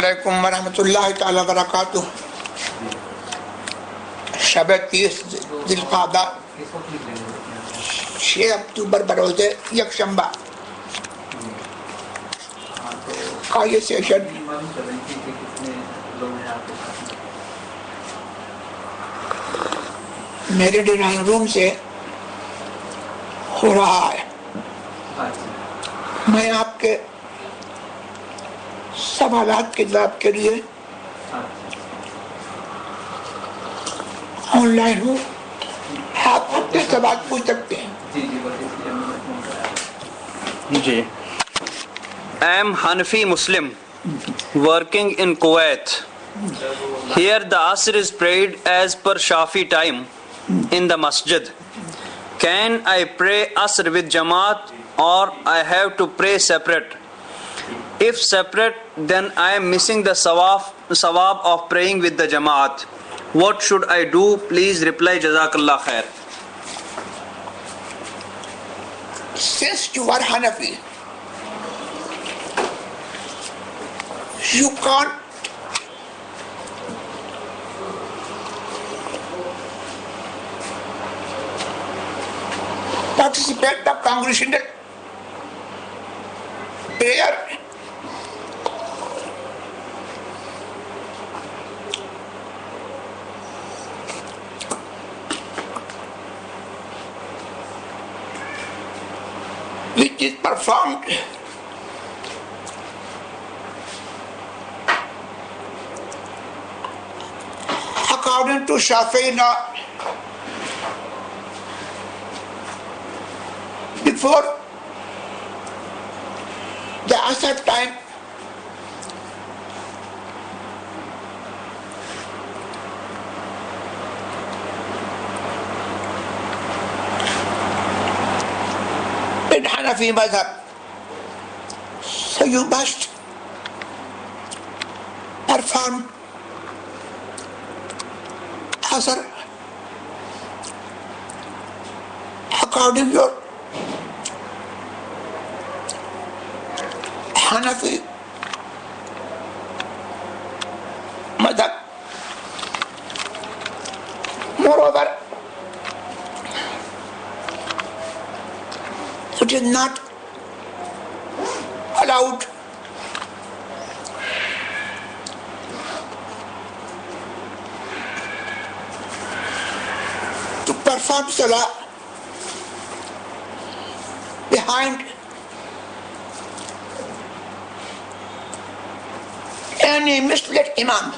علیکم ورحمۃ اللہ تعالی وبرکاتہ. شب 30 ذی القعدہ 6 اکتوبر بروز یکشنبہ کا یہ سیشن میرے ڈرائنگ روم سے ہو رہا ہے. میں آپ کے سوالات کے جواب کے لیے آن لائن ہوں. آپ اپنے سوال پوچھ سکتے ہیں. جی. I am Hanafi Muslim working in Kuwait. Here the Asr is prayed as per Shafi time in the masjid. Can I pray Asr with Jamaat or I have to pray separate? If separate, then I am missing the sawab of praying with the Jamaat. What should I do? Please reply. Jazakallah khair. Since you are Hanafi, you can't participate in the congregational prayer. Which is performed according to Shafi'i law before the Asr time. In Hanafi madhab, so you must perform Asr according to your Hanafi madhab. Moreover, it is not allowed to perform salah behind any misled imam.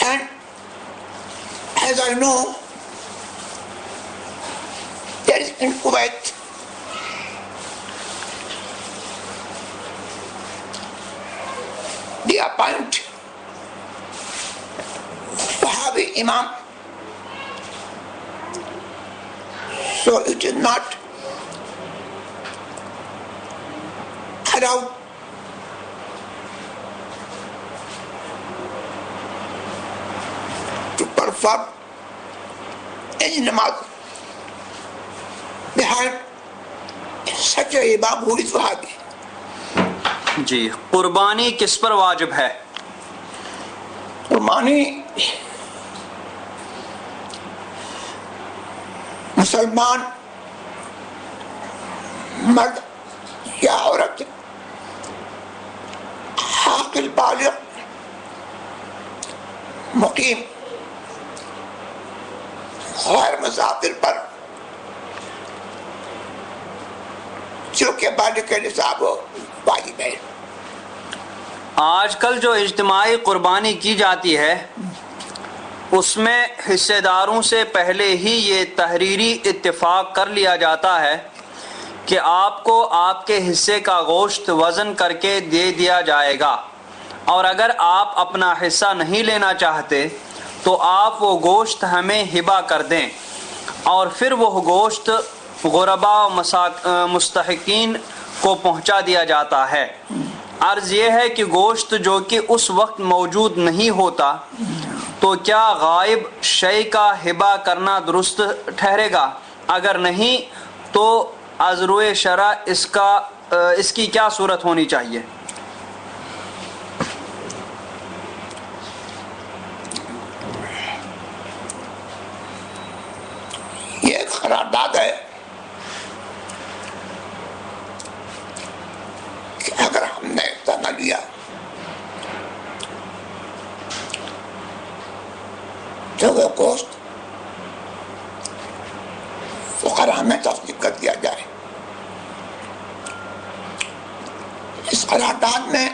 And as I know, there is in Kuwait they appoint Wahhabi imam, so it is not allowed to perform any namaz behind such a imam who is Wahhabi. جی. قربانی کس پر واجب ہے؟ قربانی مسلمان مرد یا عورت عاقل بالغ مقیم غیر مسافر پر جو کہ بالغ کے نصاب ہو واجب ہے. آج کل جو اجتماعی قربانی کی جاتی ہے اس میں حصے داروں سے پہلے ہی یہ تحریری اتفاق کر لیا جاتا ہے کہ آپ کو آپ کے حصے کا گوشت وزن کر کے دے دیا جائے گا، اور اگر آپ اپنا حصہ نہیں لینا چاہتے تو آپ وہ گوشت ہمیں ہبہ کر دیں، اور پھر وہ گوشت غربا و مستحقین کو پہنچا دیا جاتا ہے. عرض یہ ہے کہ گوشت جو کہ اس وقت موجود نہیں ہوتا تو کیا غائب شے کا ہبہ کرنا درست ٹھہرے گا؟ اگر نہیں تو از روئے شرع اس کا اس کی کیا صورت ہونی چاہیے؟ یہ ایک قرارداد ہے کہ اگر ہم نے حصہ نہ لیا تو وہ گوشت فقراء میں تقسیم کر دیا جائے. اس قرارداد میں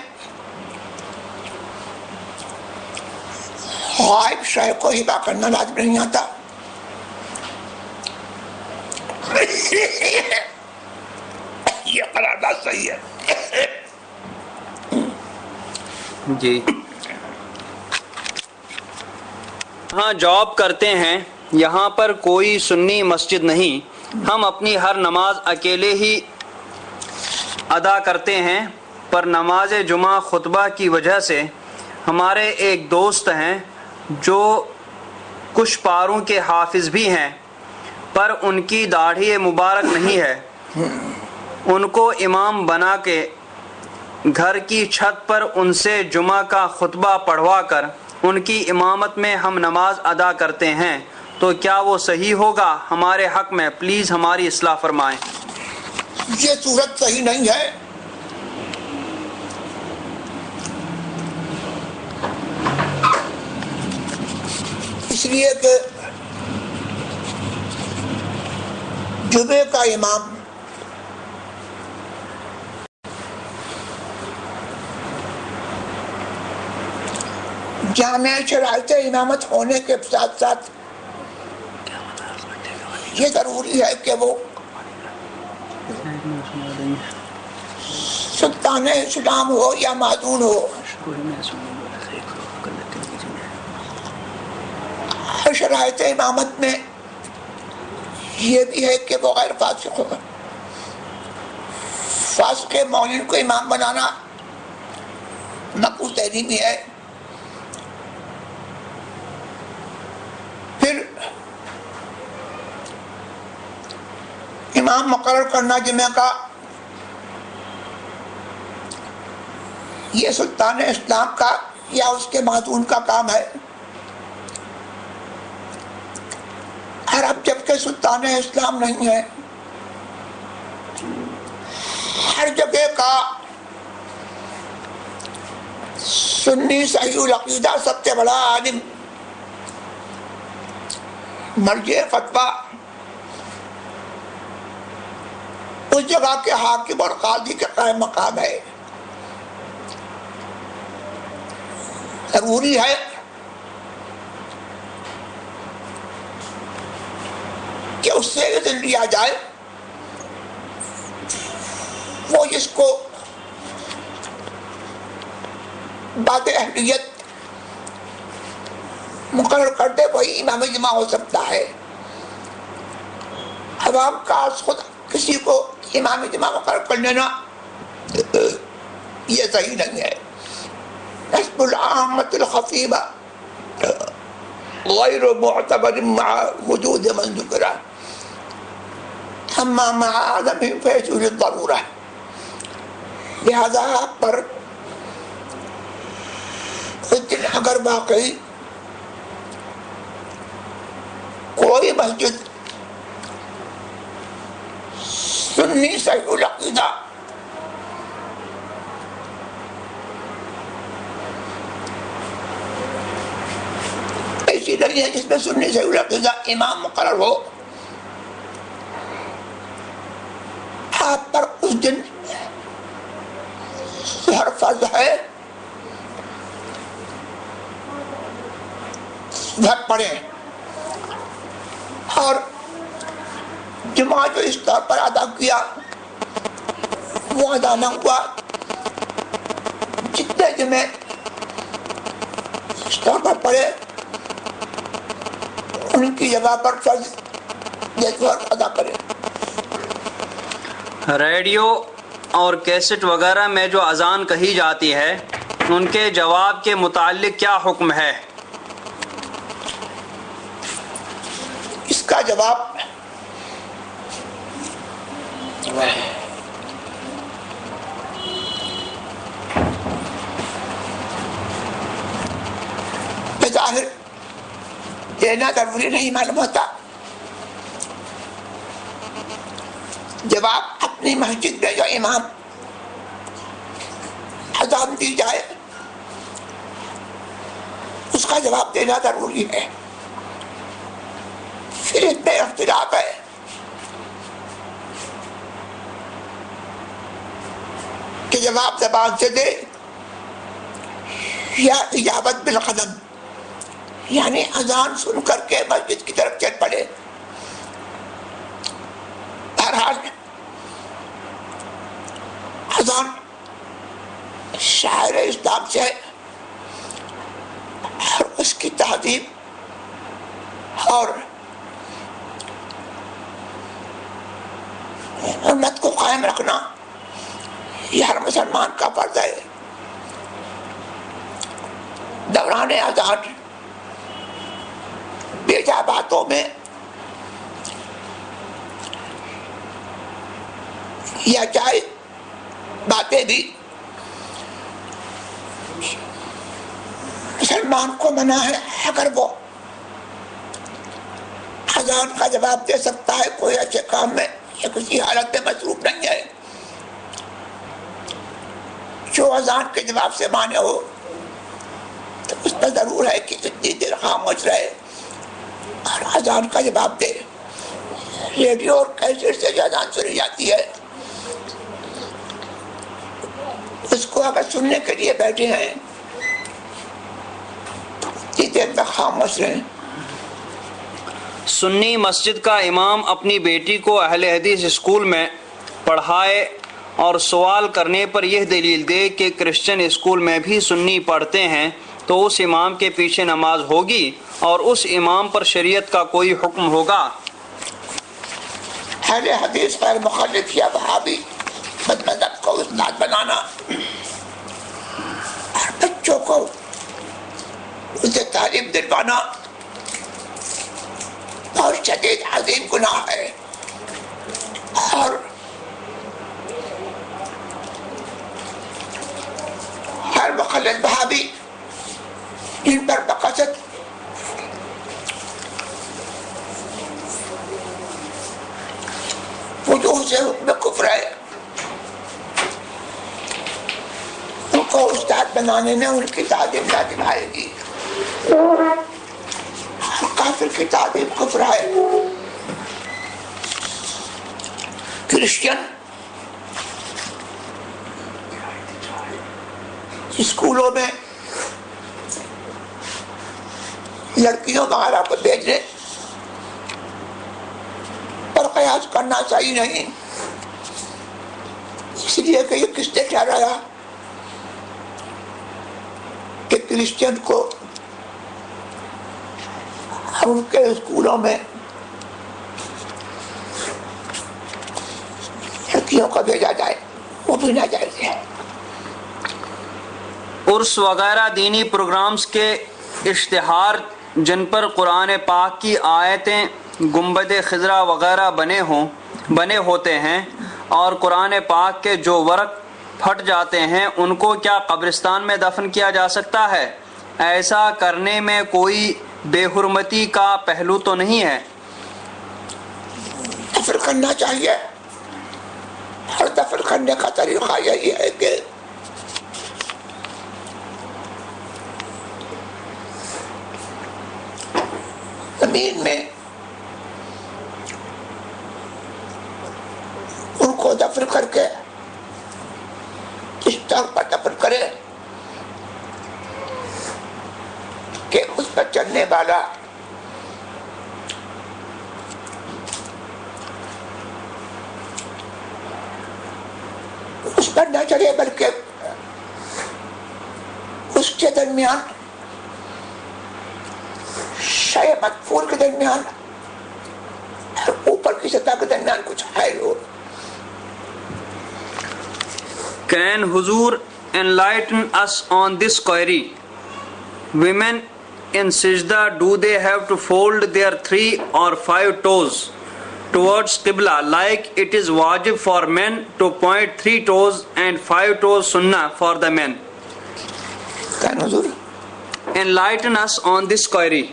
غائب شے کو ہبا کرنا لازم نہیں آتا. یہ قرارداد صحیح ہے. جی ہاں، جاب کرتے ہیں، یہاں پر کوئی سنی مسجد نہیں، ہم اپنی ہر نماز اکیلے ہی ادا کرتے ہیں، پر نماز جمعہ خطبہ کی وجہ سے ہمارے ایک دوست ہیں جو کچھ پاروں کے حافظ بھی ہیں، پر ان کی داڑھی مبارک نہیں ہے. ان کو امام بنا کے گھر کی چھت پر ان سے جمعہ کا خطبہ پڑھوا کر ان کی امامت میں ہم نماز ادا کرتے ہیں، تو کیا وہ صحیح ہوگا؟ ہمارے حق میں پلیز ہماری اصلاح فرمائیں. یہ صورت صحیح نہیں ہے. اس لیے کہ جمعے کا امام جامع شرائط امامت ہونے کے ساتھ ساتھ یہ ضروری ہے کہ وہ سلطان اسلام ہو یا معذون ہو. شرائط امامت میں یہ بھی ہے کہ وہ غیر فاسق ہو. فاسق مومن کو امام بنانا مقبول تحریمی ہے. پھر امام مقرر کرنا جمعہ کا یہ سلطان اسلام کا یا اس کے معذون کا کام ہے. اور اب جبکہ سلطان اسلام نہیں ہے، ہر جگہ کا سنی صحیح العقیدہ سب سے بڑا عالم مرجع فتویٰ اس جگہ کے حاکم اور قاضی کے قائم مقام ہے. ضروری ہے کہ اس سے اذن لیا جائے. وہ جس کو بعد اہلیت مقرر کر دے وہی امام جمعہ ہو سکتا ہے. عوام کا خود کسی کو امام جمعہ مقرر کر لینا یہ صحیح نہیں ہے. حسب العامة الخفیبہ غیر معتبر مع وجود من ذکرہ اما مع عدم فیصول الضرورہ. لہذا پر اگر واقعی کوئی مسجد سنی صحیح العقیدہ ایسی نہیں ہے جس میں سنی صحیح العقیدہ امام مقرر ہو، آپ پر اس دن ہر فرض ہے گھر پڑھیں. اور جمعہ جو اس طور پر ادا کیا وہ ادا نہ ہوا. جتنے جمعے اس طور پر پڑھے ان کی جگہ پر فرض ادا کرے. ریڈیو اور کیسٹ وغیرہ میں جو اذان کہی جاتی ہے ان کے جواب کے متعلق کیا حکم ہے؟ اس کا جواب دینا ضروری نہیں معلوم ہوتا؟ جواب اپنی مسجد میں جو امام اذان دی جائے اس کا جواب دینا ضروری ہے. پھر اس میں اختلاف ہے کہ جواب زبان سے دے یا اجابت بالقدم، یعنی اذان سن کر کے مسجد کی طرف چل پڑے. بہرحال اذان شاعر اسلام سے ہے اور اس کی تہذیب اور حرمت کو قائم رکھنا یہ ہر مسلمان کا فرض ہے. دوران اذان بیجا باتوں میں یا جائز باتیں بھی مسلمان کو منع ہے اگر وہ اذان کا جواب دے سکتا ہے کوئی اچھے کام میں یا کسی حالت میں مصروف نہیں ہے. جو اذان کے جواب سے مانے ہو تو اس پر ضرور ہے کہ اتنی دیر خاموش رہے اور اذان کا جواب دے. ریڈیو اور کیسٹ سے جو اذان سنی جاتی ہے اس کو اگر سننے کے لیے بیٹھے ہیں اتنی دیر میں خاموش رہیں. سنی مسجد کا امام اپنی بیٹی کو اہل حدیث اسکول میں پڑھائے اور سوال کرنے پر یہ دلیل دے کہ کرسچن اسکول میں بھی سنی پڑھتے ہیں تو اس امام کے پیچھے نماز ہوگی اور اس امام پر شریعت کا کوئی حکم ہوگا. اہل حدیث غیر مخالف یا وہابی بد مذہب کو استاد بنانا اور بچوں کو اسے تعلیم دلوانا بہت شدید عظیم گناہ ہے. اور ہر مخالف وہابی جن پر بقصد وجوہ سے حکم کفر ہے ان کو استاد بنانے میں ان کی تعلیم لازم آئے گی. کافر کی تعلیم کفر ہے. کرسچن اسکولوں میں لڑکیوں وغیرہ کو بھیجنے پر قیاس کرنا صحیح نہیں، اس لیے کہ یہ کس نے ٹھہرایا کہ کرسچن کو ان کے اسکولوں میں لڑکیوں کو بھیجا جائے، وہ بھی ناجائز ہے. عرس وغیرہ دینی پروگرامز کے اشتہار جن پر قرآن پاک کی آیتیں گنبد خضرا وغیرہ بنے ہوتے ہیں اور قرآن پاک کے جو ورق پھٹ جاتے ہیں ان کو کیا قبرستان میں دفن کیا جا سکتا ہے؟ ایسا کرنے میں کوئی بے حرمتی کا پہلو تو نہیں ہے؟ دفن کرنا چاہیے. ہر دفن کرنے کا طریقہ یہی ہے کہ زمین میں ان کو دفن کر کے اس طرح پر دفن کرے کہ اس پر چلنے والا اس پر نہ چلے بلکہ اس کے درمیان شے مدفون کے درمیان اور اوپر کی سطح کے درمیان کچھ حائل ہو. Can Huzur enlighten us on this query? Women in Sajda, do they have to fold their 3 or 5 toes towards Qibla like it is wajib for men to point 3 toes and 5 toes sunnah for the men? Can Huzur enlighten us on this query?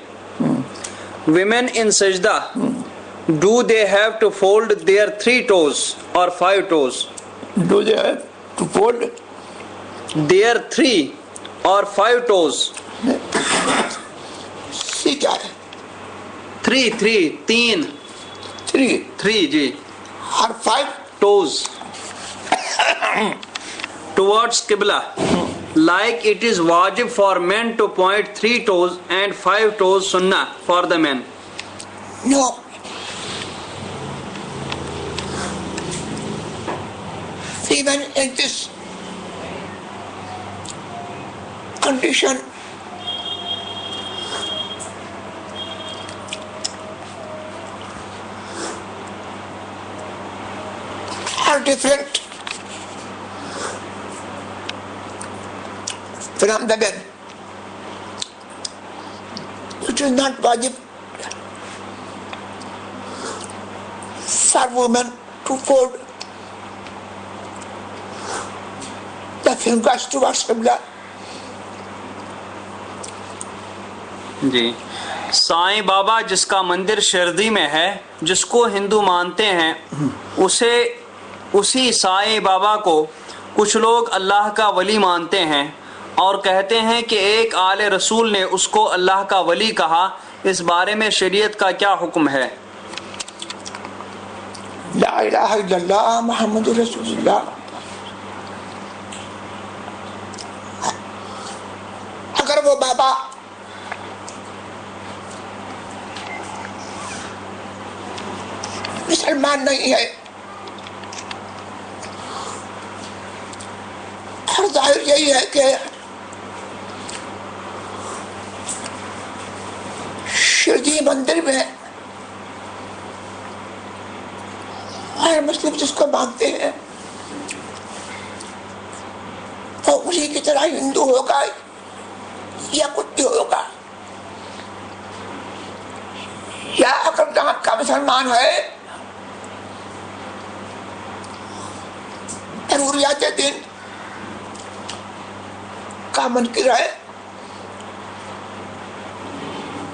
women in sajda, do they have to fold their 3 toes or 5 toes? Do they have to fold? Their 3 or 5 toes? سی کیا ہے؟ 3 3 جی اور 5 toes towards qibla, like it is wajib for men to point 3 toes and 5 toes sunnah for the men. No. Even in this condition, are different from the men. It is not wajib for women to fold the fingers towards Qibla. جی سائیں بابا جس کا مندر شردی میں ہے، جس کو ہندو مانتے ہیں، اسی سائیں بابا کو کچھ لوگ اللہ کا ولی مانتے ہیں اور کہتے ہیں کہ ایک آل رسول نے اس کو اللہ کا ولی کہا. اس بارے میں شریعت کا کیا حکم ہے؟ لا الہ الا اللہ محمد رسول اللہ. اگر وہ بابا مسلمان نہیں ہے اور ظاہر یہی ہے کہ شردی مندر میں ہر مسلم جس کو مانتے ہیں وہ اسی کی طرح ہندو ہوگا یا کچھ بھی ہوگا، یا اگر جہاں کا مسلمان ہے ضروریات دین کا منکر ہے،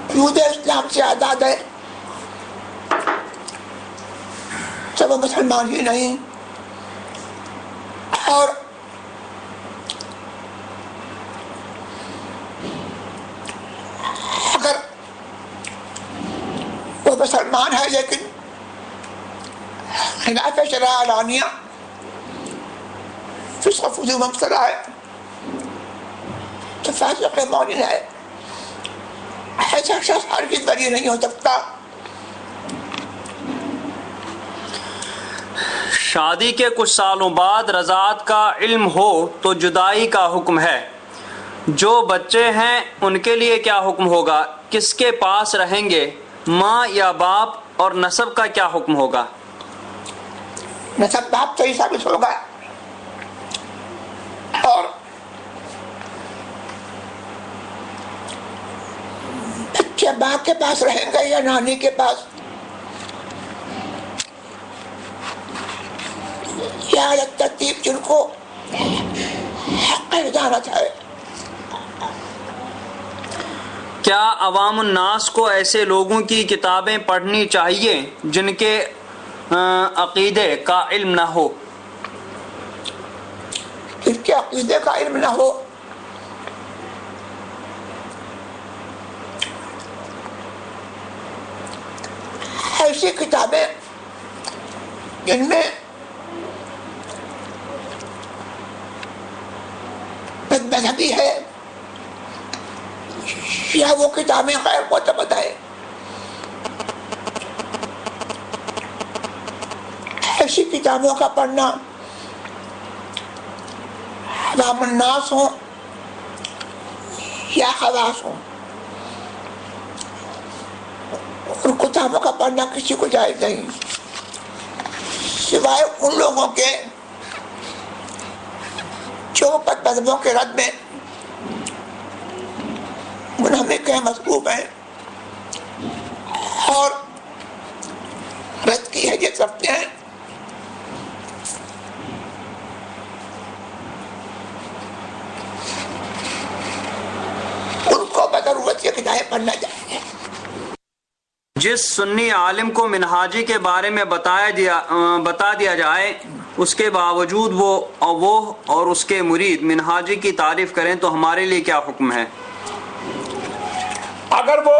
وجود اسلام سے آزاد ہے، تو وہ مسلمان ہی نہیں. اور اگر وہ مسلمان ہے لیکن خلاف شرع اعلانیہ فسق و فجور میں مبتلا ہے تو فاسق معلن ہے. ایسا شخص ہرگز بری نہیں ہو سکتا. شادی کے کچھ سالوں بعد رضاعت کا علم ہو تو جدائی کا حکم ہے. جو بچے ہیں ان کے لیے کیا حکم ہوگا؟ کس کے پاس رہیں گے، ماں یا باپ؟ اور نسب کا کیا حکم ہوگا؟ نسب باپ سے ہی ثابت ہوگا. اور بچے باپ کے پاس رہیں گے یا نانی کے پاس، یا ترتیب جن کو حق جانا چاہے. کیا عوام الناس کو ایسے لوگوں کی کتابیں پڑھنی چاہیے جن کے عقیدے کا علم نہ ہو؟ جن کے عقیدے کا علم نہ ہو ایسی کتابیں جن میں بد مذہبی ہے یا وہ کتابیں غیر معتمد ہے، ایسی کتابوں کا پڑھنا عوام الناس ہوں یا خواص ہوں، ان کتابوں کا پڑھنا کسی کو جائز نہیں سوائے ان لوگوں کے جو بد مذہبوں کے رد میں منہمک ہیں، مضبوط ہیں اور رد کی حیثیت رکھتے ہیں. ان کو بضرورت یہ کتابیں پڑھنا چاہیے. جس سنی عالم کو منہاجی کے بارے میں بتا دیا جائے اس کے باوجود وہ اور اس کے مرید منہاجی کی تعریف کریں تو ہمارے لیے کیا حکم ہے؟ اگر وہ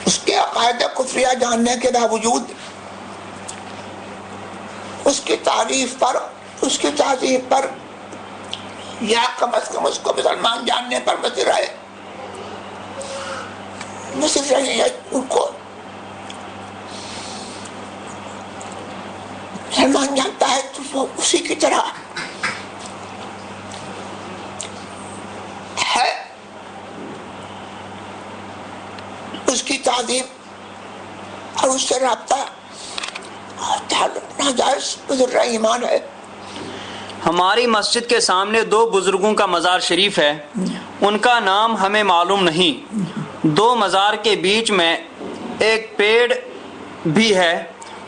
اس کے عقائد کفریہ جاننے کے باوجود اس کی تعریف پر، اس کی تعریف پر یا کم از کم اس کو مسلمان جاننے پر مصر رہے ان کو مسلمان جانتا ہے تو وہ اسی کی طرح ہے، اس کی تعظیم اور اس سے رابطہ تعلق ناجائز بزرگ ایمان ہے۔ ہماری مسجد کے سامنے 2 بزرگوں کا مزار شریف ہے، ان کا نام ہمیں معلوم نہیں۔ 2 مزار کے بیچ میں ایک پیڑ بھی ہے۔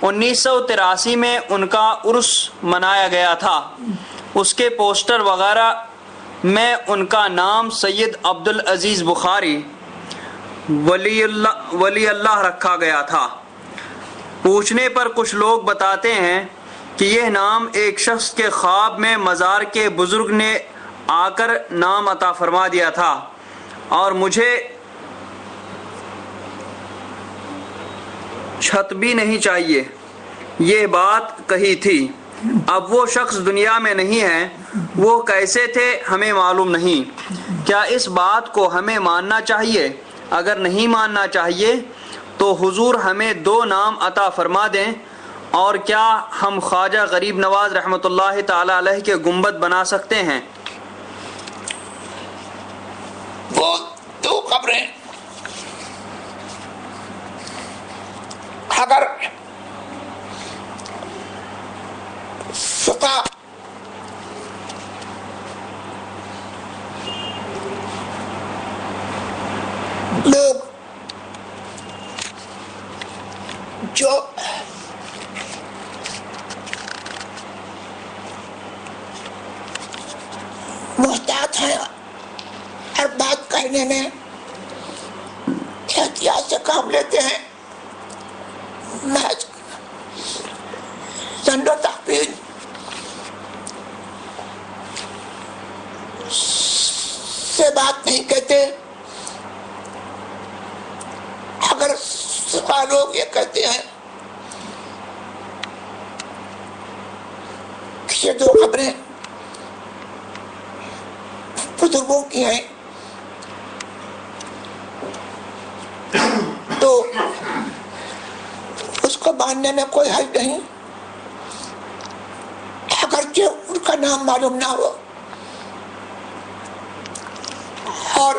1983 میں ان کا عرس منایا گیا تھا۔ اس کے پوسٹر وغیرہ میں ان کا نام سید عبدالعزیز بخاری ولی اللہ رکھا گیا تھا۔ پوچھنے پر کچھ لوگ بتاتے ہیں کہ یہ نام ایک شخص کے خواب میں مزار کے بزرگ نے آ کر نام عطا فرما دیا تھا اور مجھے چھت بھی نہیں چاہیے، یہ بات کہی تھی۔ اب وہ شخص دنیا میں نہیں ہے، وہ کیسے تھے ہمیں معلوم نہیں۔ کیا اس بات کو ہمیں ماننا چاہیے؟ اگر نہیں ماننا چاہیے تو حضور ہمیں 2 نام عطا فرما دیں، اور کیا ہم خواجہ غریب نواز رحمۃ اللہ تعالی علیہ کے گنبد بنا سکتے ہیں؟ وہ 2 قبریں اگر فقہ لوگ جو محتاط ہیں اور بات کہنے میں احتیاط سے کام لیتے ہیں، محض ظن و تخمین سے بات نہیں کہتے۔ اگر فقہ لوگ یہ کہتے ہیں کہ یہ 2 خبریں بزرگوں کی ہیں تو اس کو ماننے میں کوئی حرج نہیں، اگرچہ ان کا نام معلوم نہ ہو۔ اور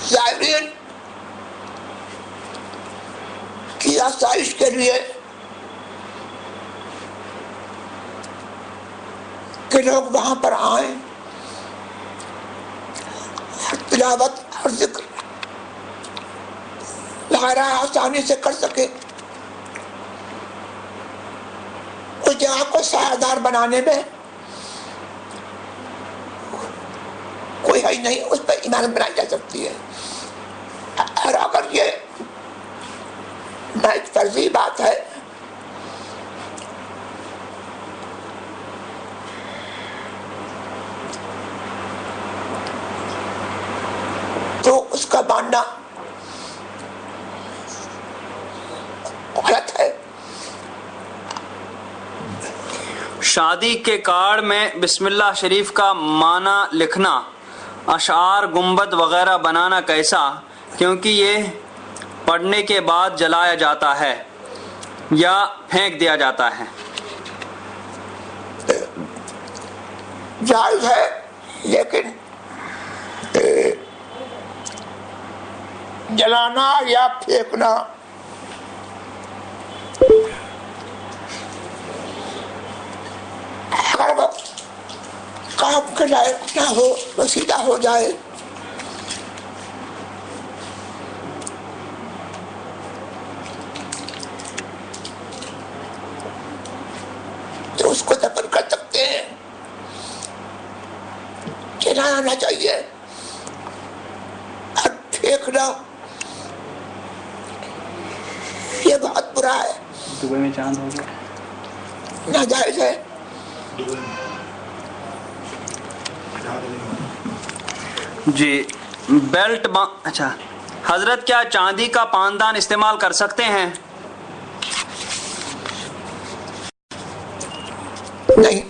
زائرین کی آسائش کے لیے کہ لوگ وہاں پر آئیں، تلاوت اور ذکر وغیرہ آسانی سے کر سکے، اس جگہ کو سایہ دار بنانے میں کوئی حرج نہیں، اس پر عمارت بنائی جا سکتی ہے۔ اور اگر یہ محض فرضی بات ہے تو اس کا ماننا غلط ہے۔ شادی کے کارڈ میں بسم اللہ شریف کا معنی لکھنا، اشعار، گنبد وغیرہ بنانا کیسا؟ کیونکہ یہ پڑھنے کے بعد جلایا جاتا ہے یا پھینک دیا جاتا ہے۔ جائز ہے، لیکن جلانا یا پھینکنا اگر وہ کام کے لائق نہ ہو، وسیلہ ہو جائے اطمینان آنا چاہیے. اور پھینکنا یہ بہت برا ہے. دبئی میں چاند ہو گیا, ناجائز ہے. جی بیلٹ اچھا حضرت کیا چاندی کا پاندان استعمال کر سکتے ہیں؟ نہیں.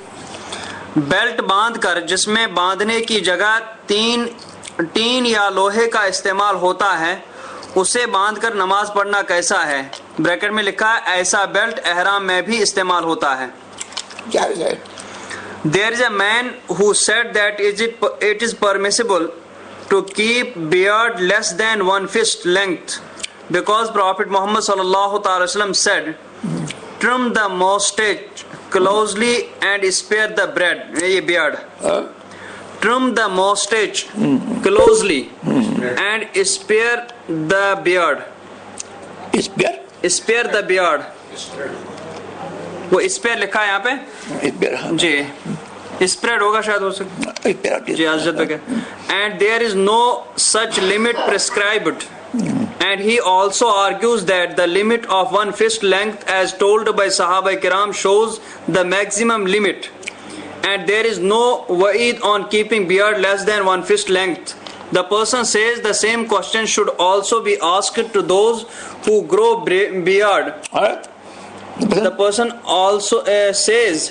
بیلٹ باندھ کر جس میں باندھنے کی جگہ ٹین یا لوہے کا استعمال ہوتا ہے اسے باندھ کر نماز پڑھنا کیسا ہے؟ بریکٹ میں لکھا ہے ایسا بیلٹ احرام میں بھی استعمال ہوتا ہے. جائز ہے. There is a man who said that it is permissible to keep beard less than 1 fist length because Prophet Muhammad sallallahu alaihi wasallam said, trim the mustache closely and spare the beard. Trim the mustache closely and spare the beard. Spare the beard. وہ spare لکھا ہے یہاں پہ جی, spread ہوگا شاید ہو سکتا جی حضرت بھائی. And there is no such limit prescribed and he also argues that the limit of 1 fist length as told by صحابہ کرام shows the maximum limit and there is no wa'id on keeping beard less than 1 fist length. The person says the same question should also be asked to those who grow beard. The person also says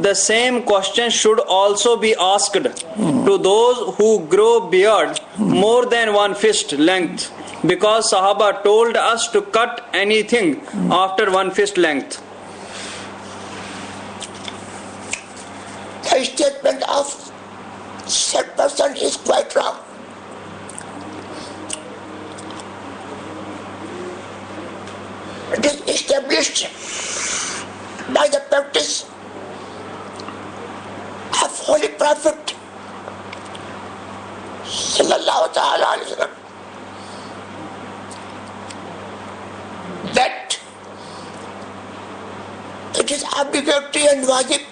the same question should also be asked to those who grow beard more than 1 fist length because Sahaba told us to cut anything after 1 fist length. The statement of said person is quite wrong. It is established by the practice of Holy Prophet sallallahu ta'ala alayhi wa sallam that it is obligatory and wajib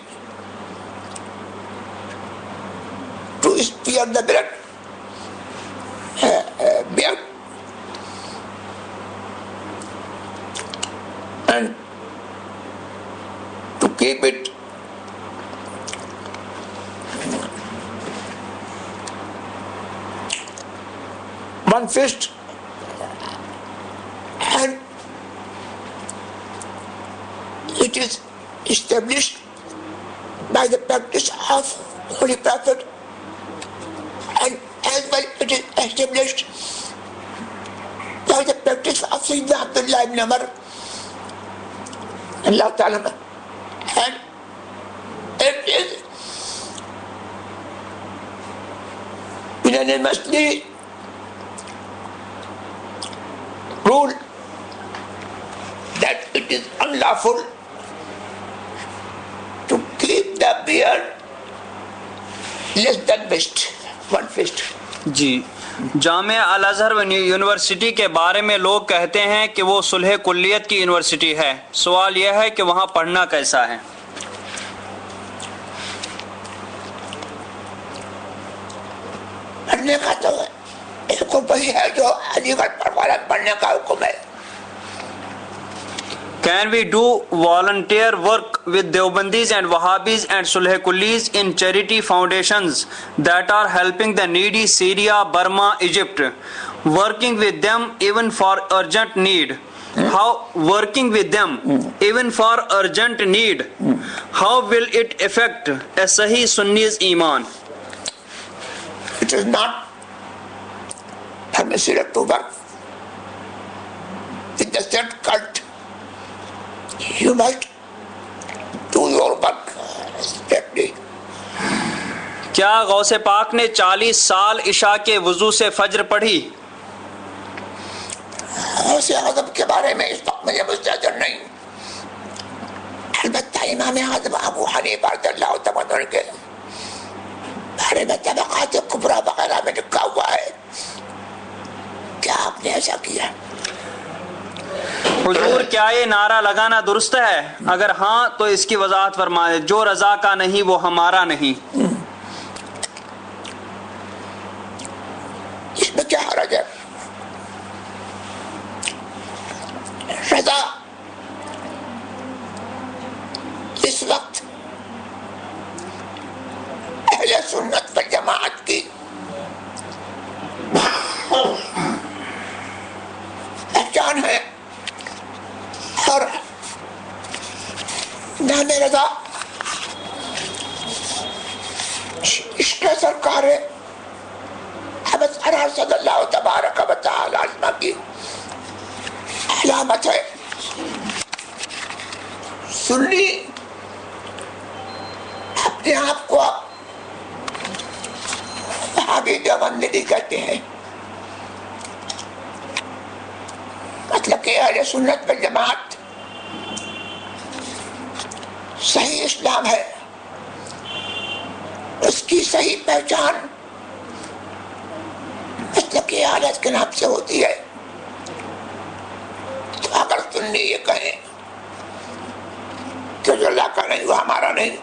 to spare the beard and to keep it one fist and it is established by the practice of Holy Prophet and as well it is established by the practice of Sayyidina Abdullah ibn Umar Allah Ta'ala and it is unanimously ruled that it is unlawful to keep the beard less than one fist. G Jamia الازہر university کے بارے میں لوگ کہتے ہیں کہ وہ صلح کلیت کی یونیورسٹی ہے. سوال یہ ہے کہ وہاں پڑھنا کیسا ہے؟ پڑھنے کا تو حکم وہی ہے جو علی گڑھ پڑھوانا پڑھنے کا حکم ہے. Can we do volunteer work with Deobandis and Wahhabis and Sulh Kullis in charity foundations that are helping the needy Syria, Burma, Egypt? Working with them even for urgent need. How working with them even for urgent need? How will it affect a Sahih Sunni's iman? It is not permissible to work with the said cult. You must do your work strictly. کیا غوث پاک نے 40 سال عشاء کے وضو سے فجر پڑھی؟ غوث اعظم کے بارے میں اس وقت مجھے مستحضر نہیں. البتہ امام اعظم ابو حنیفہ رضی اللہ تعالیٰ عنہ کے بارے میں طبقات کبریٰ وغیرہ میں لکھا ہوا ہے. کیا آپ نے ایسا کیا؟ حضور کیا یہ نعرہ لگانا درست ہے؟ اگر ہاں تو اس کی وضاحت فرمائے. جو رضا کا نہیں وہ ہمارا نہیں. اس میں کیا حرج ہے؟ رضا اس وقت اہل سنت والجماعت کی پہچان ہے، اور نام رضا عشق سرکار حضرت انور صلی اللہ تبارک و تعالی عنہ کی علامت ہے۔ سنی اپنے آپ کو وہابی دیوبندی کہتے ہیں، مطلب کہ اہل سنت والجماعت صحیح اسلام ہے، اس کی صحیح پہچان مطلب کہ حالت کے نام سے ہوتی ہے۔ تو اگر سنی یہ کہیں کہ جو اللہ کا نہیں وہ ہمارا نہیں،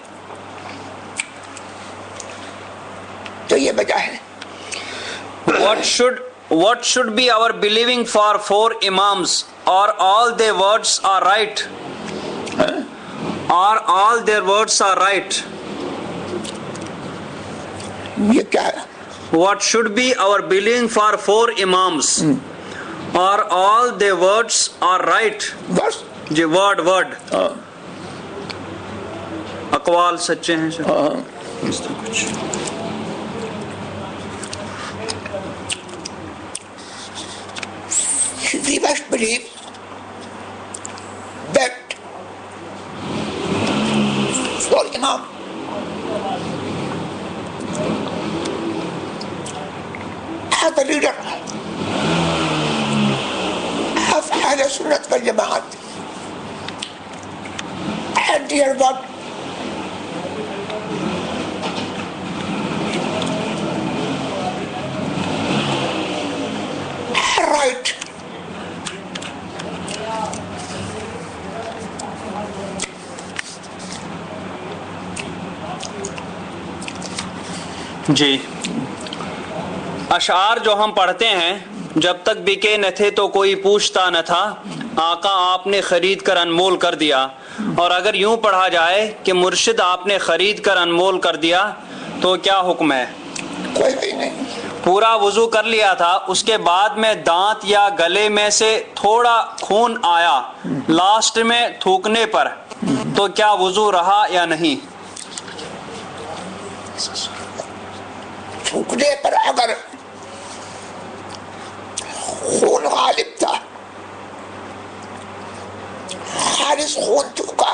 تو یہ وجہ ہے۔ What should be our believing for 4 imams? Or all their words are right? Or all their words are right? یہ کیا ہے؟ What should be our believing for 4 imams? Or all their words are right? بس جی word اقوال سچے ہیں سر۔ اس طرح کچھ we must believe that for Imam as the leader of Ahl Sunnat wal Jamaat and dear God right جی۔ اشعار جو ہم پڑھتے ہیں، جب تک بکے نہ تھے تو کوئی پوچھتا نہ تھا، آقا آپ نے خرید کر انمول کر دیا۔ اور اگر یوں پڑھا جائے کہ مرشد آپ نے خرید کر انمول کر دیا تو کیا حکم ہے؟ کوئی نہیں۔ پورا وضو کر لیا تھا، اس کے بعد میں دانت یا گلے میں سے تھوڑا خون آیا لاسٹ میں تھوکنے پر، تو کیا وضو رہا یا نہیں؟ تھوکنے پر اگر خون غالب تھا، خالص خون تھوکا،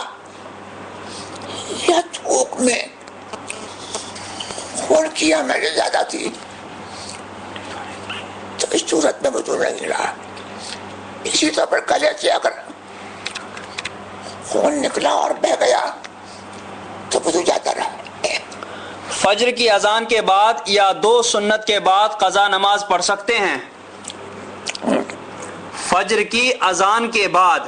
یا تھوک میں خون کی اہمیت زیادہ تھی، تو اس صورت میں وضو نہیں رہا۔ اسی طور پر گلے سے اگر خون نکلا اور بہ گیا تو وضو جاتا رہا۔ فجر کی اذان کے بعد یا 2 سنت کے بعد قضا نماز پڑھ سکتے ہیں؟ فجر کی اذان کے بعد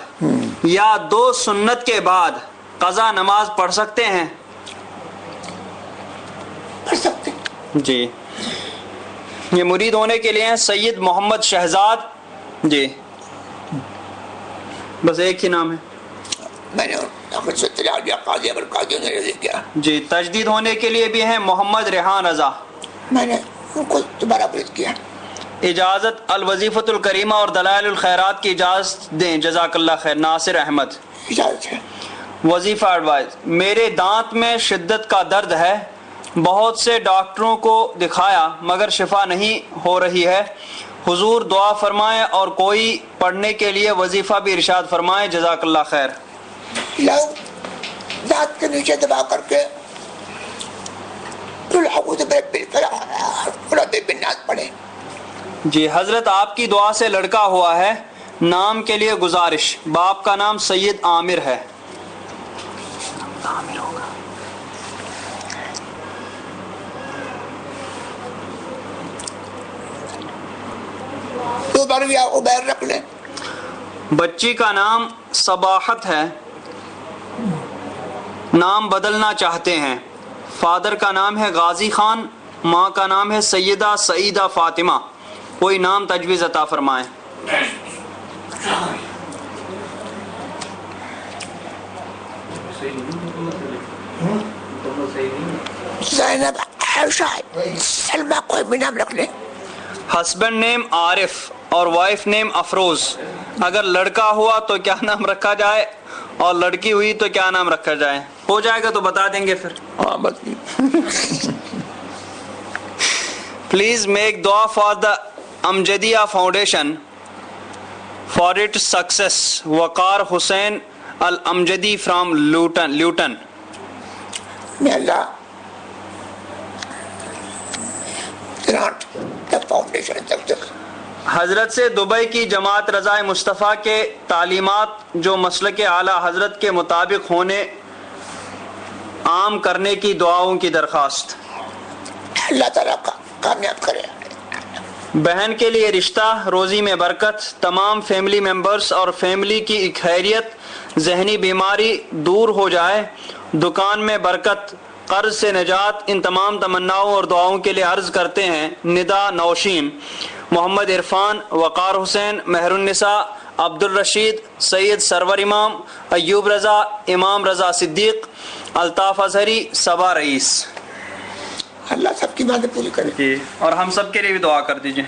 یا 2 سنت کے بعد قضا نماز پڑھ سکتے ہیں؟ پڑھ سکتے۔ جی۔ یہ مرید ہونے کے لیے ہیں سید محمد شہزاد۔ جی بس ایک ہی نام ہے۔ میں نے جی۔ تجدید ہونے کے لیے بھی ہیں محمد ریحان رضا۔ میں نے ان کو دوبارہ برد کیا۔ اجازت الوظیفۃ الکریمہ اور دلائل الخیرات کی اجازت دیں، جزاک اللہ خیر۔ ناصر احمد۔ اجازت ہے۔ وظیفہ ایڈوائز: میرے دانت میں شدت کا درد ہے، بہت سے ڈاکٹروں کو دکھایا مگر شفا نہیں ہو رہی ہے، حضور دعا فرمائیں اور کوئی پڑھنے کے لیے وظیفہ بھی ارشاد فرمائیں، جزاک اللہ خیر۔ لوگ دانت کے نیچے دبا کر کے پڑھیں۔ جی۔ حضرت آپ کی دعا سے لڑکا ہوا ہے، نام کے لیے گزارش، باپ کا نام سید عامر ہے۔ عبیر رکھ لیں۔ بچی کا نام صباحت ہے، نام بدلنا چاہتے ہیں، فادر کا نام ہے غازی خان، ماں کا نام ہے سیدہ سعیدہ فاطمہ، کوئی نام تجویز عطا فرمائیں. زینب عائشہ سلمہ کوئی بھی نام رکھ لیں. ہسبینڈ نیم عارف اور وائف نیم افروز. اگر لڑکا ہوا تو کیا نام رکھا جائے اور لڑکی ہوئی تو کیا نام رکھا جائے؟ ہو جائے گا تو بتا دیں گے پھر. ہاں بس پلیز میک دعا for the Amjadia foundation for it success. Waqar Hussain Alamjadi from Luton. may Allah grant the foundation success. حضرت سے دبئی کی جماعت رضائے مصطفیٰ کے تعلیمات جو مسلک اعلیٰ حضرت کے مطابق ہونے عام کرنے کی دعاؤں کی درخواست. اللہ تعالیٰ کا کامیاب کرے. بہن کے لیے رشتہ روزی میں برکت، تمام فیملی ممبرز اور فیملی کی خیریت، ذہنی بیماری دور ہو جائے، دکان میں برکت، قرض سے نجات. ان تمام تمناؤں اور دعاؤں کے لیے عرض کرتے ہیں ندا نوشین، محمد عرفان، وقار حسین، مہر النساء، عبد الرشید، سید سرور امام، ایوب رضا، امام رضا صدیق، الطاف اظہری، صبا رئیس. اللہ سب کی باتیں پوری کرے. اور ہم سب کے لیے بھی دعا کر دیجئے.